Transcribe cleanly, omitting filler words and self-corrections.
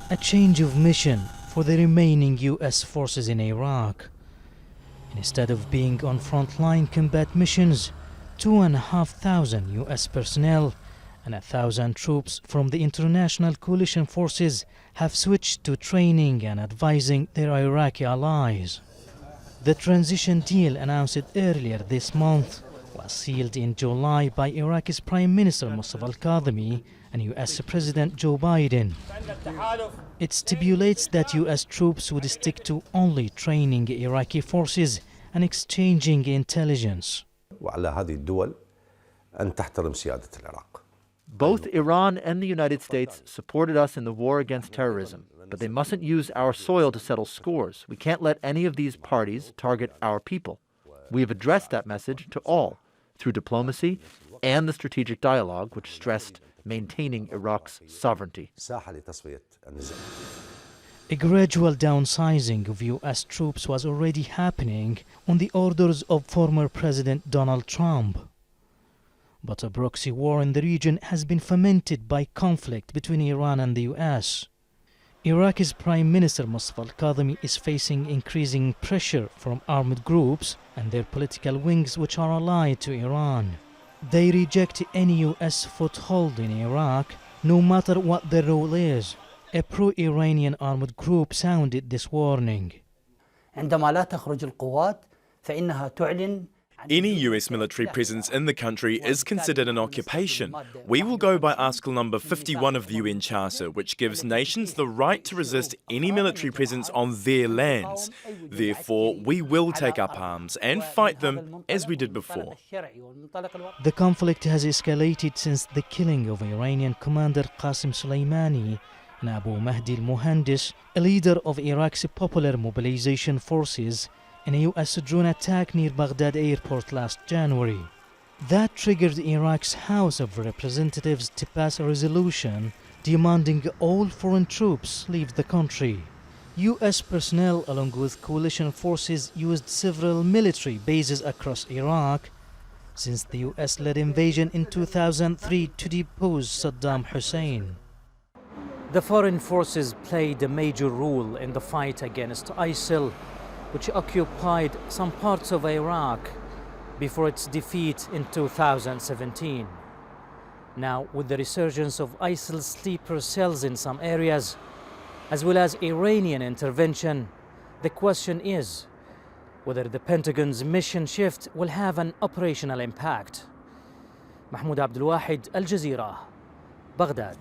a change of mission for the remaining US forces in Iraq. Instead of being on frontline combat missions, 2,500 US personnel and 1,000 troops from the international coalition forces have switched to training and advising their Iraqi allies. The transition deal announced earlier this month was sealed in July by Iraq's Prime Minister Mustafa al-Kadhimi and US President Joe Biden. It stipulates that US troops would stick to only training Iraqi forces and exchanging intelligence. Both Iran and the United States supported us in the war against terrorism, but they mustn't use our soil to settle scores. We can't let any of these parties target our people. We have addressed that message to all through diplomacy and the strategic dialogue, which stressed maintaining Iraq's sovereignty. A gradual downsizing of US troops was already happening on the orders of former President Donald Trump. But a proxy war in the region has been fomented by conflict between Iran and the US. Iraq's Prime Minister Mustafa al-Kadhimi is facing increasing pressure from armed groups and their political wings which are allied to Iran. They reject any US foothold in Iraq, no matter what their role is. A pro-Iranian armed group sounded this warning. Any US military presence in the country is considered an occupation. We will go by Article number 51 of the UN Charter, which gives nations the right to resist any military presence on their lands. Therefore, we will take up arms and fight them as we did before. The conflict has escalated since the killing of Iranian commander Qasem Soleimani and Abu Mahdi al-Muhandis, a leader of Iraq's Popular Mobilization Forces, in a US drone attack near Baghdad airport last January. That triggered Iraq's House of Representatives to pass a resolution demanding all foreign troops leave the country. US personnel along with coalition forces used several military bases across Iraq since the US-led invasion in 2003 to depose Saddam Hussein. The foreign forces played a major role in the fight against ISIL, which occupied some parts of Iraq before its defeat in 2017. Now, with the resurgence of ISIL sleeper cells in some areas, as well as Iranian intervention, the question is whether the Pentagon's mission shift will have an operational impact. MAHMOUD Abdelwahed, Al Jazeera, Baghdad.